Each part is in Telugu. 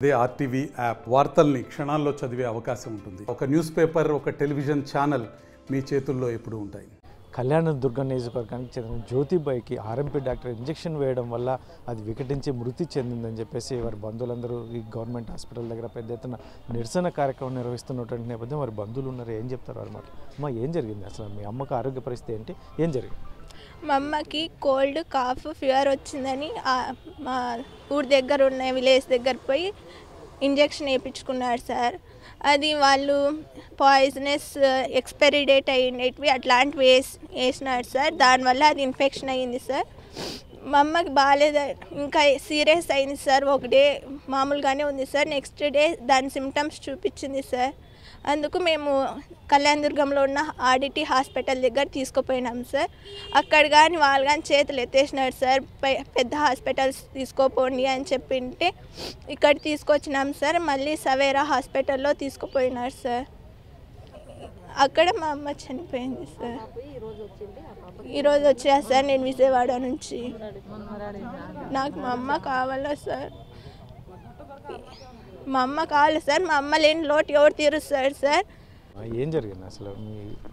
అదే ఆర్టీవీ యాప్ వార్తల్ని క్షణాల్లో చదివే అవకాశం ఉంటుంది. ఒక న్యూస్ పేపర్, ఒక టెలివిజన్ ఛానల్ మీ చేతుల్లో ఎప్పుడూ ఉంటాయి. కళ్యాణదుర్గం నియోజకవర్గానికి చెందిన జ్యోతిబాయికి ఆర్ఎంపీ డాక్టర్ ఇంజెక్షన్ వేయడం వల్ల అది వికటించి మృతి చెందిందని చెప్పేసి వారి బంధువులందరూ ఈ గవర్నమెంట్ హాస్పిటల్ దగ్గర పెద్ద ఎత్తున నిరసన కార్యక్రమం నిర్వహిస్తున్నటువంటి నేపథ్యం వారి బంధువులు ఉన్నారు. ఏం చెప్తారు అన్నమాట? అమ్మ, ఏం జరిగింది అసలు? మీ అమ్మకు ఆరోగ్య పరిస్థితి ఏంటి? ఏం జరిగింది? మా అమ్మకి కోల్డ్, కాఫ్, ఫీవర్ వచ్చిందని మా ఊరి దగ్గర ఉన్న విలేజ్ దగ్గర పోయి ఇంజెక్షన్ వేయించుకున్నారు సార్. అది వాళ్ళు పాయిజనస్ ఎక్స్పైరీ డేట్ అయ్యేటివి అట్లాంటివి వేసినారు సార్. దానివల్ల అది ఇన్ఫెక్షన్ అయ్యింది సార్. మా అమ్మకి బాగాలేదు, ఇంకా సీరియస్ అయింది సార్. ఒక డే మామూలుగానే ఉంది సార్, నెక్స్ట్ డే దాని సిమ్టమ్స్ చూపించింది సార్. అందుకు మేము కళ్యాణదుర్గంలో ఉన్న ఆర్డిటీ హాస్పిటల్ దగ్గర తీసుకుపోయినాం సార్. అక్కడ కానీ వాళ్ళు కానీ చేతులు ఎత్తేసినారు సార్. పెద్ద హాస్పిటల్స్ తీసుకోపోండి అని చెప్పింటే ఇక్కడ తీసుకొచ్చినాం సార్. మళ్ళీ సవేరా హాస్పిటల్లో తీసుకుపోయినారు సార్. అక్కడ మా అమ్మ చనిపోయింది సార్. ఈరోజు వచ్చా సార్ నేను విజయవాడ నుంచి. నాకు మా అమ్మ కావాలా సార్, మా అమ్మ కావాలి సార్. మా అమ్మ లేని లోటు ఎవరు తీరుస్తారు సార్? ఏం జరిగింది అసలు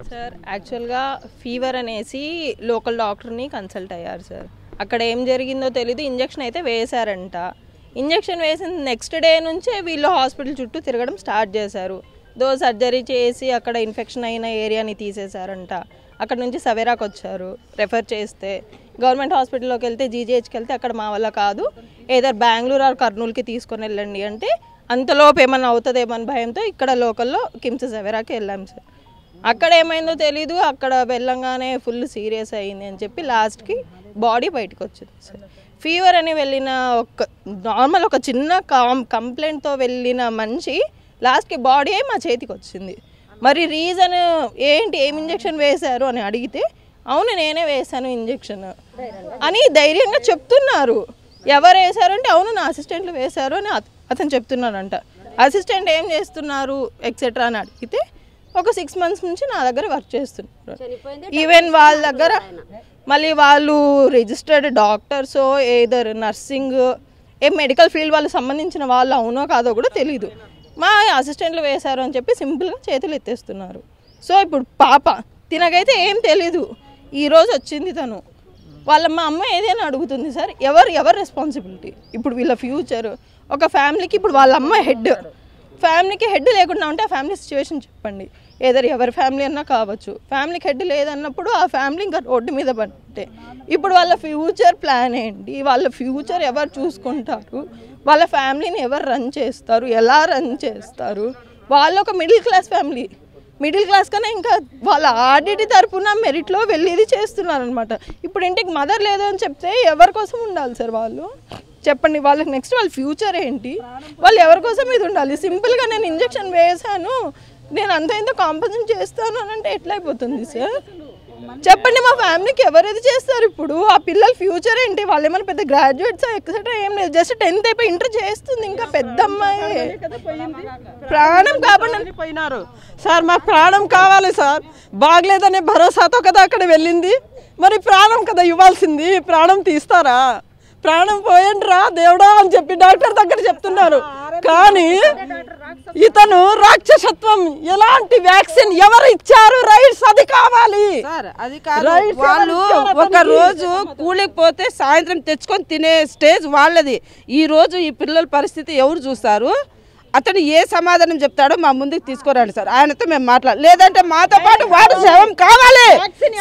సార్? యాక్చువల్గా ఫీవర్ అనేసి లోకల్ డాక్టర్ని కన్సల్ట్ అయ్యారు సార్. అక్కడ ఏం జరిగిందో తెలీదు, ఇంజక్షన్ అయితే వేశారంట. ఇంజక్షన్ వేసిన నెక్స్ట్ డే నుంచే వీళ్ళు హాస్పిటల్ చుట్టూ తిరగడం స్టార్ట్ చేశారు. సర్జరీ చేసి అక్కడ ఇన్ఫెక్షన్ అయిన ఏరియాని తీసేశారంట. అక్కడ నుంచి సవేరాకి వచ్చారు రెఫర్ చేస్తే. గవర్నమెంట్ హాస్పిటల్లోకి వెళ్తే జీజీహెచ్కి వెళ్తే అక్కడ మా వల్ల కాదు, ఏదర్ బెంగళూరు ఆర్ కర్నూలుకి తీసుకొని వెళ్ళండి అంటే అంతలోపు ఏమన్నా అవుతుందేమని భయంతో ఇక్కడ లోకల్లో కిమ్స్ సవేరాకి వెళ్ళాం సార్. అక్కడ ఏమైందో తెలీదు, అక్కడ వెళ్ళంగానే ఫుల్ సీరియస్ అయింది అని చెప్పి లాస్ట్కి బాడీ బయటకు వచ్చింది సార్. ఫీవర్ అని వెళ్ళిన ఒక చిన్న కంప్లైంట్తో వెళ్ళిన మనిషి లాస్ట్కి బాడీ మా చేతికి వచ్చింది. మరి రీజన్ ఏంటి, ఏం ఇంజెక్షన్ వేశారు అని అడిగితే అవును నేనే వేశాను ఇంజెక్షన్ అని ధైర్యంగా చెప్తున్నారు. ఎవరు వేశారంటే అవును నా అసిస్టెంట్లు వేశారు అని అతను చెప్తున్నాడంట. అసిస్టెంట్ ఏం చేస్తున్నారు ఎక్సెట్రా అని అడిగితే ఒక 6 months నుంచి నా దగ్గర వర్క్ చేస్తున్నారు. ఈవెన్ వాళ్ళ దగ్గర మళ్ళీ వాళ్ళు రిజిస్టర్డ్ డాక్టర్స్, ఏదర్ నర్సింగ్, ఏ మెడికల్ ఫీల్డ్ వాళ్ళకి సంబంధించిన వాళ్ళు అవునో కాదో కూడా తెలీదు. మా అసిస్టెంట్లు వేశారు అని చెప్పి సింపుల్గా చేతులు ఎత్తేస్తున్నారు. సో ఇప్పుడు పాప తినకైతే ఏం తెలీదు, ఈరోజు వచ్చింది తను. మా అమ్మ ఏదైనా అడుగుతుంది సార్. ఎవరు రెస్పాన్సిబిలిటీ? ఇప్పుడు వీళ్ళ ఫ్యూచర్, ఒక ఫ్యామిలీకి ఇప్పుడు వాళ్ళ అమ్మ హెడ్. ఫ్యామిలీకి హెడ్ లేకుండా ఉంటే ఆ ఫ్యామిలీ సిచ్యువేషన్ చెప్పండి. ఏదర్ ఎవరి ఫ్యామిలీ అన్నా కావచ్చు. ఫ్యామిలీకి హెడ్ లేదన్నప్పుడు ఆ ఫ్యామిలీ ఇంకా రోడ్డు మీద పట్టే. ఇప్పుడు వాళ్ళ ఫ్యూచర్ ప్లాన్ ఏంటి? వాళ్ళ ఫ్యూచర్ ఎవరు చూసుకుంటారు? వాళ్ళ ఫ్యామిలీని ఎవరు రన్ చేస్తారు? ఎలా రన్ చేస్తారు? వాళ్ళు ఒక middle class family. Middle class కన్నా ఇంకా వాళ్ళ ఆర్డిటీ తరఫున మెరిట్లో వెళ్ళి ఇది చేస్తున్నారనమాట. ఇప్పుడు ఇంటికి మదర్ లేదు అని చెప్తే ఎవరి కోసం ఉండాలి సార్ వాళ్ళు? చెప్పండి. వాళ్ళకి నెక్స్ట్ వాళ్ళ ఫ్యూచర్ ఏంటి? వాళ్ళు ఎవరి కోసం ఇది ఉండాలి? సింపుల్గా నేను ఇంజెక్షన్ వేసాను, నేను అంత ఇంత కాంపన్సేట్ చేస్తాను అని అంటే ఎట్లా అయిపోతుంది సార్? చెప్పండి. మా ఫ్యామిలీకి ఎవరైతే చేస్తారు ఇప్పుడు? ఆ పిల్లల ఫ్యూచర్ ఏంటి? వాళ్ళు ఏమైనా పెద్ద గ్రాడ్యుయేట్స్ ఎక్సెట్రా ఏం లేదు, జస్ట్ 10th అయిపోయి ఇంటర్ చేస్తుంది. ఇంకా పెద్ద అమ్మాయి ప్రాణం కాబట్టి పోయినారు సార్. మాకు ప్రాణం కావాలి సార్. బాగలేదనే భరోసాతో కదా అక్కడ వెళ్ళింది. మరి ప్రాణం కదా ఇవ్వాల్సింది, ప్రాణం తీస్తారా? ప్రాణం పోయండి రా దేవుడా అని చెప్పి డాక్టర్ దగ్గర చెప్తున్నారు. కానీ ఇతను రాక్షసత్వం, ఎలాంటి వ్యాక్సిన్ ఎవరు ఇచ్చారు? రైట్స్ అది కావాలి సార్. అది కాదు, వాళ్ళు ఒక రోజు కూలికి పోతే సాయంత్రం తెచ్చుకొని తినే స్టేజ్ వాళ్ళది. ఈ రోజు ఈ పిల్లల పరిస్థితి ఎవరు చూస్తారు? అతను ఏ సమాధానం చెప్తాడో మా ముందుకు తీసుకురండి సార్. ఆయనతో మేము మాట్లాడాలి. లేదంటే మాతో పాటు వాడు శవం కావాలి,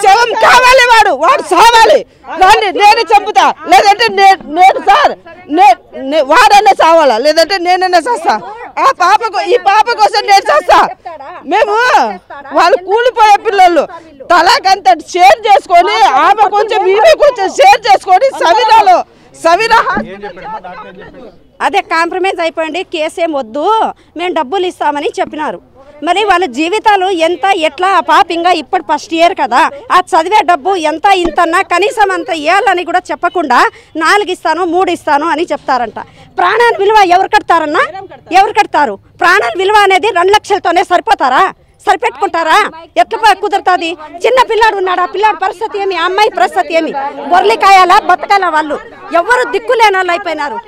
శవం కావాలి, వాడు సావాలి. నేనే చంపుతా, లేదంటే నేను సార్ వాడనే సావాలా, లేదంటే నేనైనా చేస్తా. ఈ పాప కోసం నేను చేస్తా. మేము వాళ్ళు కూలిపోయే పిల్లలు తలకంత షేర్ చేసుకొని, ఆమె కొంచెం ఈమె కొంచెం షేర్ చేసుకొని సవిరా అదే కాంప్రమైజ్ అయిపోయింది. కేసు ఏం వద్దు, మేము డబ్బులు ఇస్తామని చెప్పినారు. మరి వాళ్ళ జీవితాలు ఎంత ఎట్లా? పాప ఇంకా ఇప్పుడు ఫస్ట్ ఇయర్ కదా, ఆ చదివే డబ్బు ఎంత ఇంతన్నా కనీసం అంత ఇవ్వాలని కూడా చెప్పకుండా 4 ఇస్తాను 3 ఇస్తాను అని చెప్తారంట. ప్రాణాల విలువ ఎవరు కడతారన్నా? ఎవరు కడతారు? ప్రాణాల విలువ అనేది 2 లక్షలతోనే సరిపోతారా? సరిపెట్టుకుంటారా? ఎట్లా కుదురుతుంది? చిన్న పిల్లాడు ఉన్నాడు, ఆ పిల్లాడి పరిస్థితి ఏమి? ఆ అమ్మాయి పరిస్థితి ఏమి? గొర్రెలు కాయాలా బతకాలా? వాళ్ళు ఎవరు దిక్కులేని వాళ్ళు అయిపోయినారు.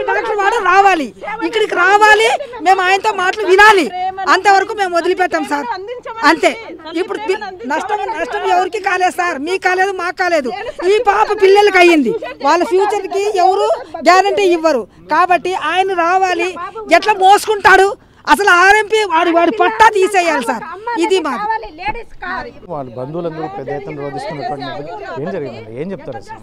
డాక్టర్ వాడు రావాలి, ఇక్కడికి రావాలి, మేము ఆయనతో మాటలు వినాలి, అంతవరకు మేము వదిలిపెట్టాం సార్. అంతే. ఇప్పుడు నష్టం ఎవరికి కాలేదు సార్, మీకు కాలేదు, మాకు కాలేదు. ఈ పాప పిల్లలకి అయ్యింది, వాళ్ళ ఫ్యూచర్కి ఎవరు గ్యారంటీ ఇవ్వరు. కాబట్టి ఆయన రావాలి. ఎట్లా మోసుకుంటాడు అసలు ఆర్ఎంపీ వాడి పట్టా తీసేయాలి సార్. ఇది మాది. వాళ్ళ బంధువులందరూ పెద్ద ఎత్తున రోధిస్తున్నటువంటి ఏం జరిగిందండి, ఏం చెప్తారు అసలు?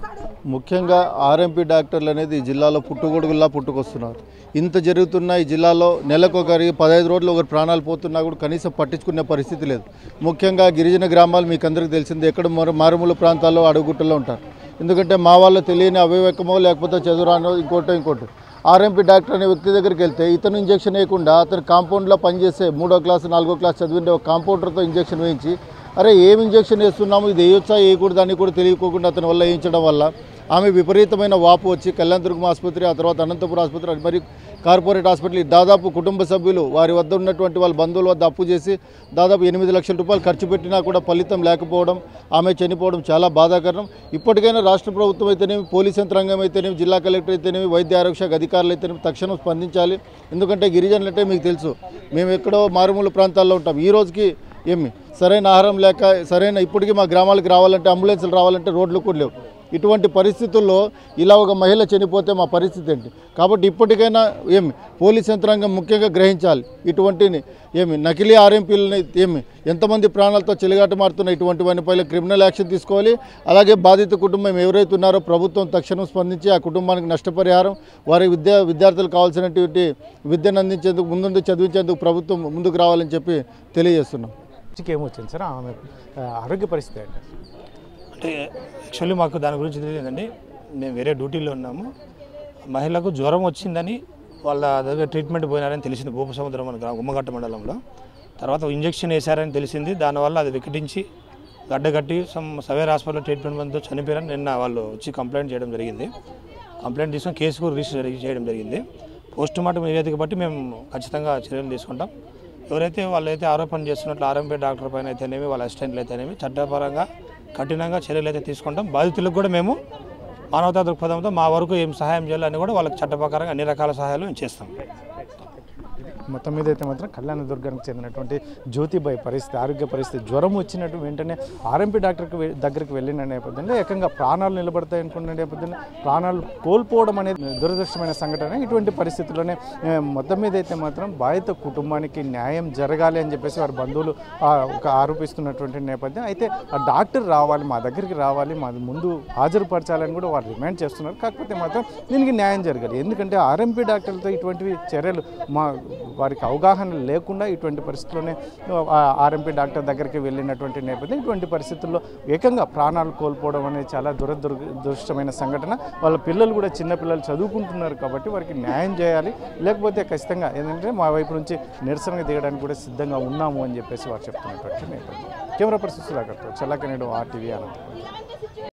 ముఖ్యంగా ఆర్ఎంపీ డాక్టర్లు అనేది ఈ జిల్లాలో పుట్టుగొడుగుల్లా పుట్టుకొస్తున్నారు. ఇంత జరుగుతున్న ఈ జిల్లాలో నెలకొకరి 15 రోజులు ఒకరు ప్రాణాలు పోతున్నా కూడా కనీసం పట్టించుకునే పరిస్థితి లేదు. ముఖ్యంగా గిరిజన గ్రామాలు మీకు అందరికీ తెలిసింది, ఎక్కడ మారుమూల ప్రాంతాల్లో అడుగుగుట్టలో ఉంటారు. ఎందుకంటే మా వాళ్ళు తెలియని అవివేకమో లేకపోతే చదువురానో ఇంకోటి ఆర్ఎంపీ డాక్టర్ అనే వ్యక్తి దగ్గరికి వెళ్తే ఇతను ఇంజక్షన్ వేయకుండా అతను కాంపౌండ్లో పనిచేసే 3వ క్లాస్ 4వ క్లాస్ చదివిన ఒక కాంపౌండర్తో ఇంజక్షన్ వేయించి, అరే ఏం ఇంజక్షన్ వేస్తున్నాము, ఇది వేయొచ్చా వేయకూడదు అని కూడా తెలియకోకుండా అతని వల్ల వేయించడం వల్ల ఆమె విపరీతమైన వాపు వచ్చి కళ్యాణదుర్గం ఆసుపత్రి, ఆ తర్వాత అనంతపురం ఆసుపత్రి, మరి కార్పొరేట్ హాస్పిటల్, దాదాపు కుటుంబ సభ్యులు వారి వద్ద ఉన్నటువంటి వాళ్ళ బంధువుల వద్ద అప్పు చేసి దాదాపు 8 లక్షల రూపాయలు ఖర్చు పెట్టినా కూడా ఫలితం లేకపోవడం, ఆమె చనిపోవడం చాలా బాధాకరం. ఇప్పటికైనా రాష్ట్ర ప్రభుత్వం అయితేనేమి, పోలీస్ యంత్రాంగం అయితేనేమి, జిల్లా కలెక్టర్ అయితేనేమి, వైద్య ఆరోగ్య శాఖ అధికారులు అయితేనేమి తక్షణం స్పందించాలి. ఎందుకంటే గిరిజనులు అంటే మీకు తెలుసు, మేము ఎక్కడో మారుమూల ప్రాంతాల్లో ఉంటాం. ఈ రోజుకి సరైన ఆహారం లేక, ఇప్పటికీ మా గ్రామాలకు రావాలంటే, అంబులెన్సులు రావాలంటే రోడ్లు కూడా లేవు. ఇటువంటి పరిస్థితుల్లో ఇలా ఒక మహిళ చనిపోతే మా పరిస్థితి ఏంటి? కాబట్టి ఇప్పటికైనా పోలీస్ యంత్రాంగం ముఖ్యంగా గ్రహించాలి. ఇటువంటి నకిలీ ఆర్ఎంపీలని ఎంతమంది ప్రాణాలతో చెలగాటమారుతున్న ఇటువంటి వారిపై క్రిమినల్ యాక్షన్ తీసుకోవాలి. అలాగే బాధిత కుటుంబం ఎవరైతే ఉన్నారో ప్రభుత్వం తక్షణం స్పందించి ఆ కుటుంబానికి నష్టపరిహారం, వారి విద్యార్థులకు కావాల్సినటువంటి విద్యను అందించేందుకు, ముందుండి చదివించేందుకు ప్రభుత్వం ముందుకు రావాలని చెప్పి తెలియజేస్తున్నాం. ఏమొచ్చింది సార్ ఆమె ఆరోగ్య పరిస్థితి అంటే? అంటే యాక్చువల్లీ మాకు దాని గురించి తెలియదండి. మేము వేరే డ్యూటీలో ఉన్నాము. మహిళకు జ్వరం వచ్చిందని వాళ్ళ దగ్గర ట్రీట్మెంట్ పోయినారని తెలిసింది భూపసముద్రం మన గుమ్మగట్ట మండలంలో. తర్వాత ఇంజక్షన్ వేశారని తెలిసింది. దానివల్ల అది వికటించి గడ్డగట్టి సవేర్ హాస్పిటల్లో ట్రీట్మెంట్ మందుతో చనిపోయారని నిన్న వాళ్ళు వచ్చి కంప్లైంట్ చేయడం జరిగింది. కంప్లైంట్ తీసుకొని కేసు కూడా రిజిస్టర్ చేయడం జరిగింది. పోస్ట్ మార్టం నివేదిక బట్టి మేము ఖచ్చితంగా చర్యలు తీసుకుంటాం. ఎవరైతే వాళ్ళైతే ఆరోపణ చేస్తున్నట్లు ఆర్ఎంపీ డాక్టర్ పైన అయితేనేమి, వాళ్ళ అసిస్టెంట్లు అయితేనేమి చట్టపరంగా కఠినంగా చర్యలు అయితే తీసుకుంటాం. బాధితులకు కూడా మేము మానవతా దృక్పథంతో మా వరకు ఏం సహాయం చేయాలని కూడా వాళ్ళకి చట్టప్రకారంగా అన్ని రకాల సహాయాలు మేము చేస్తాం. మొత్తం మీద అయితే మాత్రం కళ్యాణదుర్గానికి చెందినటువంటి జ్యోతిబాయి పరిస్థితి, ఆరోగ్య పరిస్థితి, జ్వరం వచ్చినట్టు వెంటనే ఆర్ఎంపీ డాక్టర్కి దగ్గరికి వెళ్ళిన నేపథ్యంలో ఏకంగా ప్రాణాలు నిలబడతాయి అనుకున్న నేపథ్యంలో ప్రాణాలు కోల్పోవడం అనేది దురదృష్టమైన సంఘటన. ఇటువంటి పరిస్థితుల్లోనే మొత్తం మీద అయితే మాత్రం బాధిత కుటుంబానికి న్యాయం జరగాలి అని చెప్పేసి వారి బంధువులు ఆరోపిస్తున్నటువంటి నేపథ్యం. అయితే ఆ డాక్టర్ రావాలి, మా దగ్గరికి రావాలి, మా ముందు హాజరుపరచాలని కూడా వారు డిమాండ్ చేస్తున్నారు. కాకపోతే మాత్రం దీనికి న్యాయం జరగాలి. ఎందుకంటే ఆర్ఎంపీ డాక్టర్లతో ఇటువంటివి చర్యలు వారికి అవగాహన లేకుండా ఇటువంటి పరిస్థితుల్లోనే ఆర్ఎంపీ డాక్టర్ దగ్గరికి వెళ్ళినటువంటి నేపథ్యం. ఇటువంటి పరిస్థితుల్లో ఏకంగా ప్రాణాలు కోల్పోవడం అనేది చాలా దురదృష్టమైన సంఘటన. వాళ్ళ పిల్లలు కూడా చిన్నపిల్లలు చదువుకుంటున్నారు కాబట్టి వారికి న్యాయం చేయాలి. లేకపోతే ఖచ్చితంగా ఏంటంటే మా వైపు నుంచి నిరసనగా దిగడానికి కూడా సిద్ధంగా ఉన్నాము అని చెప్పేసి వారు చెప్తున్నటువంటి నేపథ్యం. కెమెరా పర్సన్ సుధాకర్తో చల్లకనేడు RTV అనంతపురం.